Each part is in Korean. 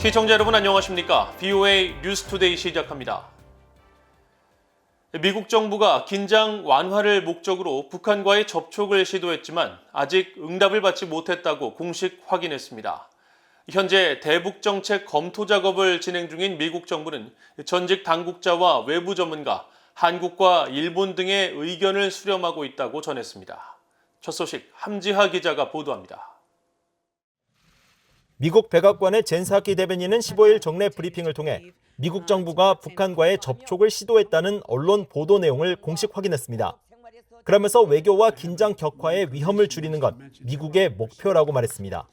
시청자 여러분 안녕하십니까? VOA 뉴스투데이 시작합니다. 미국 정부가 긴장 완화를 목적으로 북한과의 접촉을 시도했지만 아직 응답을 받지 못했다고 공식 확인했습니다. 현재 대북 정책 검토 작업을 진행 중인 미국 정부는 전직 당국자와 외부 전문가, 한국과 일본 등의 의견을 수렴하고 있다고 전했습니다. 첫 소식 함지하 기자가 보도합니다. 미국 백악관의 젠 사키 대변인은 15일 정례 브리핑을 통해 미국 정부가 북한과의 접촉을 시도했다는 언론 보도 내용을 공식 확인했습니다. 그러면서 외교와 긴장 격화의 위험을 줄이는 건 미국의 목표라고 말했습니다.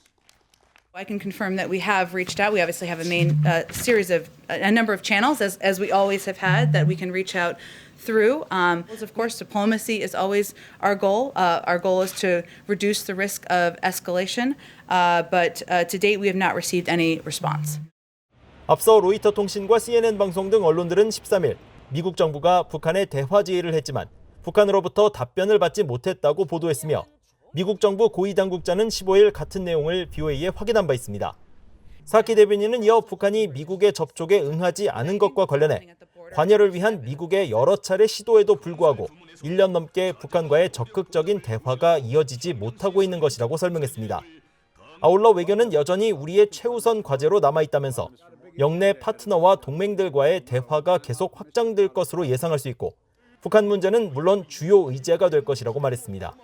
I can confirm that we have reached out. We obviously have a number of channels, as we always have had, that we can reach out through. Of course, diplomacy is always our goal. Our goal is to reduce the risk of escalation, but to date, we have not received any response. 앞서 로이터 통신과 CNN 방송 등 언론들은 13일 미국 정부가 북한에 대화 제의를 했지만 북한으로부터 답변을 받지 못했다고 보도했으며 미국 정부 고위 당국자는 15일 같은 내용을 VOA에 확인한 바 있습니다. 사키 대변인은 이어 북한이 미국의 접촉에 응하지 않은 것과 관련해 관여를 위한 미국의 여러 차례 시도에도 불구하고 1년 넘게 북한과의 적극적인 대화가 이어지지 못하고 있는 것이라고 설명했습니다. 아울러 외교는 여전히 우리의 최우선 과제로 남아있다면서 영내 파트너와 동맹들과의 대화가 계속 확장될 것으로 예상할 수 있고 북한 문제는 물론 주요 의제가 될 것이라고 말했습니다.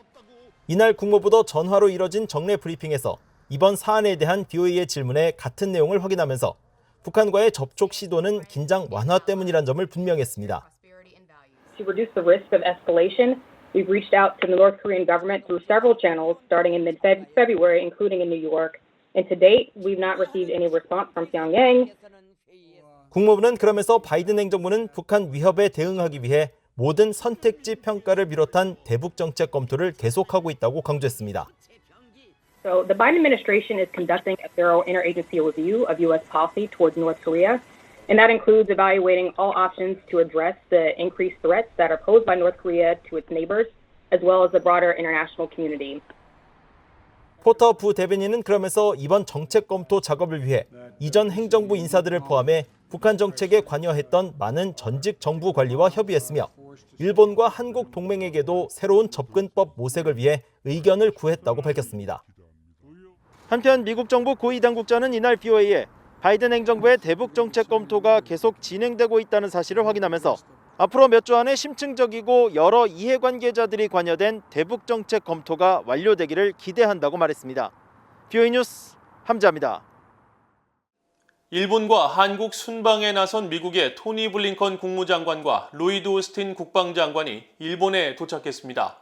이날 국무부도 전화로 이뤄진 정례 브리핑에서 이번 사안에 대한 VOA의 질문에 같은 내용을 확인하면서 북한과의 접촉 시도는 긴장 완화 때문이란 점을 분명히 했습니다. To reduce the risk of escalation, we've reached out to the North Korean government through several channels starting in mid-February, including in New York. And to date, we've not received any response from Pyongyang. 국무부는 그러면서 바이든 행정부는 북한 위협에 대응하기 위해 모든 선택지 평가를 비롯한 대북 정책 검토를 계속하고 있다고 강조했습니다. So the Biden administration is conducting a thorough interagency review of U.S. policy towards North Korea, and that includes evaluating all options to address the increased threats that are posed by North Korea to its neighbors, as well as the broader international community. 포터 부 대변인은 그러면서 이번 정책 검토 작업을 위해 이전 행정부 인사들을 포함해 북한 정책에 관여했던 많은 전직 정부 관리와 협의했으며 일본과 한국 동맹에게도 새로운 접근법 모색을 위해 의견을 구했다고 밝혔습니다. 한편 미국 정부 고위 당국자는 이날 VOA에 바이든 행정부의 대북 정책 검토가 계속 진행되고 있다는 사실을 확인하면서 앞으로 몇 주 안에 심층적이고 여러 이해관계자들이 관여된 대북 정책 검토가 완료되기를 기대한다고 말했습니다. VOA 뉴스 함지하입니다. 일본과 한국 순방에 나선 미국의 토니 블링컨 국무장관과 로이드 오스틴 국방장관이 일본에 도착했습니다.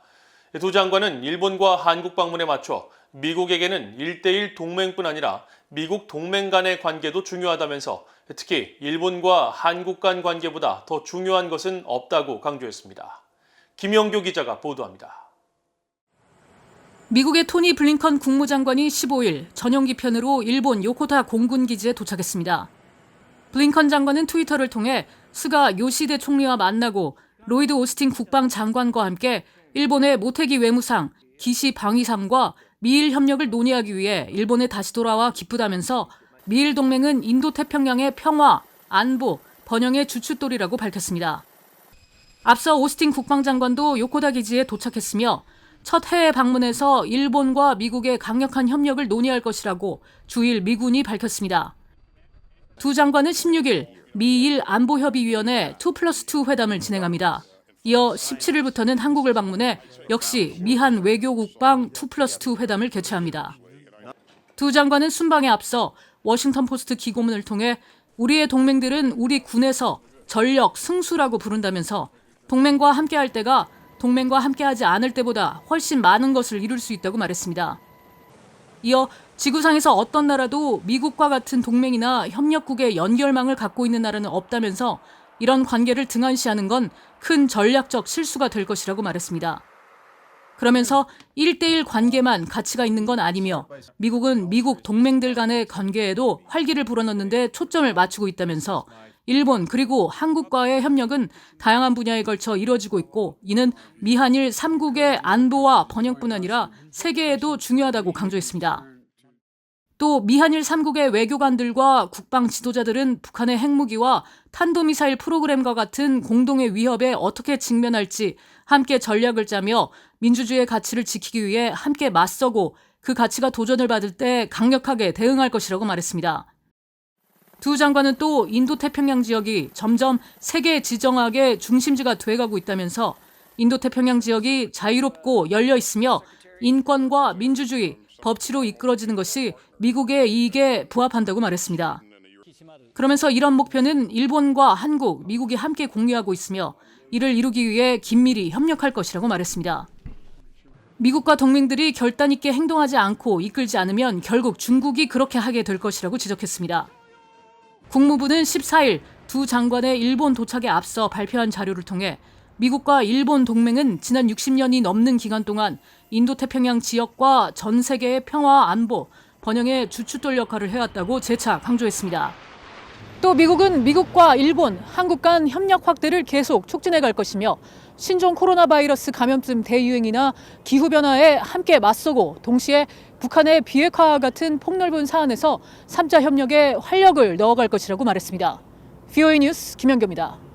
두 장관은 일본과 한국 방문에 맞춰 미국에게는 1대1 동맹뿐 아니라 미국 동맹 간의 관계도 중요하다면서 특히 일본과 한국 간 관계보다 더 중요한 것은 없다고 강조했습니다. 김영교 기자가 보도합니다. 미국의 토니 블링컨 국무장관이 15일 전용기 편으로 일본 요코타 공군기지에 도착했습니다. 블링컨 장관은 트위터를 통해 스가 요시대 총리와 만나고 로이드 오스틴 국방장관과 함께 일본의 모테기 외무상, 기시 방위상과 미일 협력을 논의하기 위해 일본에 다시 돌아와 기쁘다면서 미일 동맹은 인도태평양의 평화, 안보, 번영의 주춧돌이라고 밝혔습니다. 앞서 오스틴 국방장관도 요코다 기지에 도착했으며 첫 해외 방문에서 일본과 미국의 강력한 협력을 논의할 것이라고 주일 미군이 밝혔습니다. 두 장관은 16일 미일 안보협의위원회 2+2 회담을 진행합니다. 이어 17일부터는 한국을 방문해 역시 미한 외교국방 2+2 회담을 개최합니다. 두 장관은 순방에 앞서 워싱턴 포스트 기고문을 통해 우리의 동맹들은 우리 군에서 전력 승수라고 부른다면서 동맹과 함께할 때가 동맹과 함께하지 않을 때보다 훨씬 많은 것을 이룰 수 있다고 말했습니다. 이어 지구상에서 어떤 나라도 미국과 같은 동맹이나 협력국의 연결망을 갖고 있는 나라는 없다면서 이런 관계를 등한시하는 건 큰 전략적 실수가 될 것이라고 말했습니다. 그러면서 1대1 관계만 가치가 있는 건 아니며 미국은 미국 동맹들 간의 관계에도 활기를 불어넣는 데 초점을 맞추고 있다면서 일본 그리고 한국과의 협력은 다양한 분야에 걸쳐 이루어지고 있고 이는 미한일 3국의 안보와 번영뿐 아니라 세계에도 중요하다고 강조했습니다. 또 미한일 3국의 외교관들과 국방 지도자들은 북한의 핵무기와 탄도미사일 프로그램과 같은 공동의 위협에 어떻게 직면할지 함께 전략을 짜며 민주주의의 가치를 지키기 위해 함께 맞서고 그 가치가 도전을 받을 때 강력하게 대응할 것이라고 말했습니다. 두 장관은 또 인도태평양 지역이 점점 세계 지정학의 중심지가 돼가고 있다면서 인도태평양 지역이 자유롭고 열려 있으며 인권과 민주주의, 법치로 이끌어지는 것이 미국의 이익에 부합한다고 말했습니다. 그러면서 이런 목표는 일본과 한국, 미국이 함께 공유하고 있으며 이를 이루기 위해 긴밀히 협력할 것이라고 말했습니다. 미국과 동맹들이 결단 있게 행동하지 않고 이끌지 않으면 결국 중국이 그렇게 하게 될 것이라고 지적했습니다. 국무부는 14일 두 장관의 일본 도착에 앞서 발표한 자료를 통해 미국과 일본 동맹은 지난 60년이 넘는 기간 동안 인도태평양 지역과 전 세계의 평화 안보, 번영의 주춧돌 역할을 해왔다고 재차 강조했습니다. 또 미국은 미국과 일본, 한국 간 협력 확대를 계속 촉진해 갈 것이며 신종 코로나 바이러스 감염증 대유행이나 기후변화에 함께 맞서고 동시에 북한의 비핵화와 같은 폭넓은 사안에서 3자 협력에 활력을 넣어갈 것이라고 말했습니다. VOA 뉴스 김연경입니다.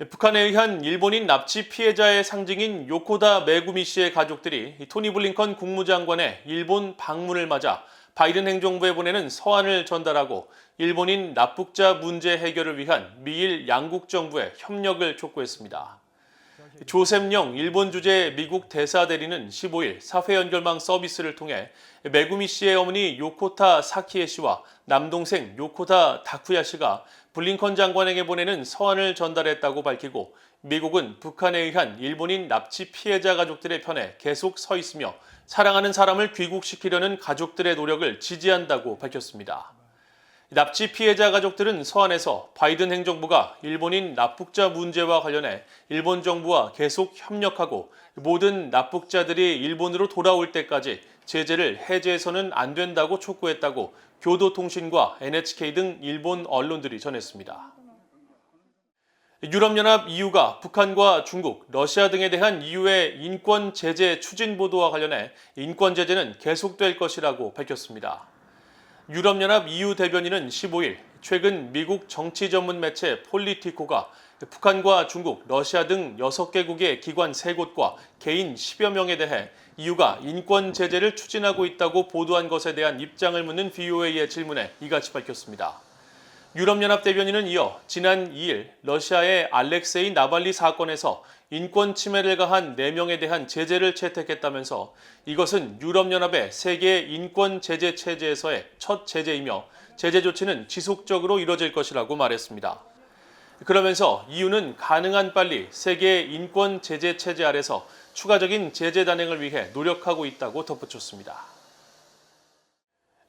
북한에 의한 일본인 납치 피해자의 상징인 요코다 메구미 씨의 가족들이 토니 블링컨 국무장관의 일본 방문을 맞아 바이든 행정부에 보내는 서한을 전달하고 일본인 납북자 문제 해결을 위한 미일 양국 정부의 협력을 촉구했습니다. 조셉 영 일본 주재 미국 대사대리는 15일 사회 연결망 서비스를 통해 메구미 씨의 어머니 요코타 사키에 씨와 남동생 요코타 다쿠야 씨가 블링컨 장관에게 보내는 서한을 전달했다고 밝히고 미국은 북한에 의한 일본인 납치 피해자 가족들의 편에 계속 서 있으며 사랑하는 사람을 귀국시키려는 가족들의 노력을 지지한다고 밝혔습니다. 납치 피해자 가족들은 서한에서 바이든 행정부가 일본인 납북자 문제와 관련해 일본 정부와 계속 협력하고 모든 납북자들이 일본으로 돌아올 때까지 제재를 해제해서는 안 된다고 촉구했다고 교도통신과 NHK 등 일본 언론들이 전했습니다. 유럽연합 EU가 북한과 중국, 러시아 등에 대한 EU의 인권 제재 추진 보도와 관련해 인권 제재는 계속될 것이라고 밝혔습니다. 유럽연합 EU 대변인은 15일 최근 미국 정치 전문 매체 폴리티코가 북한과 중국, 러시아 등 6개국의 기관 3곳과 개인 10여 명에 대해 EU가 인권 제재를 추진하고 있다고 보도한 것에 대한 입장을 묻는 VOA의 질문에 이같이 밝혔습니다. 유럽연합 대변인은 이어 지난 2일 러시아의 알렉세이 나발리 사건에서 인권 침해를 가한 4명에 대한 제재를 채택했다면서 이것은 유럽연합의 세계 인권 제재 체제에서의 첫 제재이며 제재 조치는 지속적으로 이뤄질 것이라고 말했습니다. 그러면서 EU는 가능한 빨리 세계 인권 제재 체제 아래서 추가적인 제재 단행을 위해 노력하고 있다고 덧붙였습니다.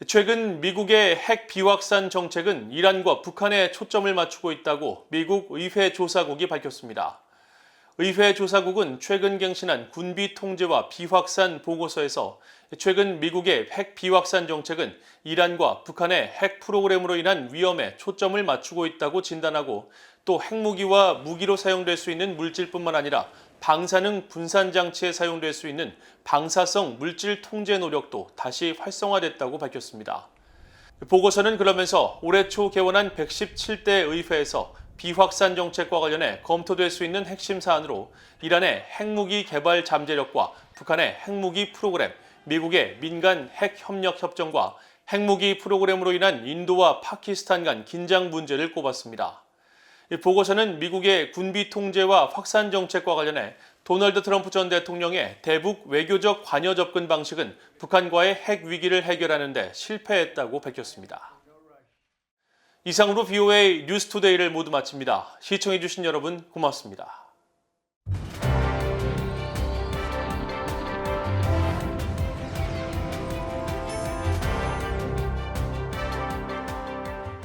최근 미국의 핵 비확산 정책은 이란과 북한에 초점을 맞추고 있다고 미국 의회 조사국이 밝혔습니다. 의회 조사국은 최근 갱신한 군비 통제와 비확산 보고서에서 최근 미국의 핵 비확산 정책은 이란과 북한의 핵 프로그램으로 인한 위험에 초점을 맞추고 있다고 진단하고 또 핵무기와 무기로 사용될 수 있는 물질뿐만 아니라 방사능 분산 장치에 사용될 수 있는 방사성 물질 통제 노력도 다시 활성화됐다고 밝혔습니다. 보고서는 그러면서 올해 초 개원한 117대 의회에서 비확산 정책과 관련해 검토될 수 있는 핵심 사안으로 이란의 핵무기 개발 잠재력과 북한의 핵무기 프로그램, 미국의 민간 핵 협력 협정과 핵무기 프로그램으로 인한 인도와 파키스탄 간 긴장 문제를 꼽았습니다. 이 보고서는 미국의 군비 통제와 확산 정책과 관련해 도널드 트럼프 전 대통령의 대북 외교적 관여 접근 방식은 북한과의 핵 위기를 해결하는 데 실패했다고 밝혔습니다. 이상으로 VOA 뉴스투데이를 모두 마칩니다. 시청해주신 여러분 고맙습니다.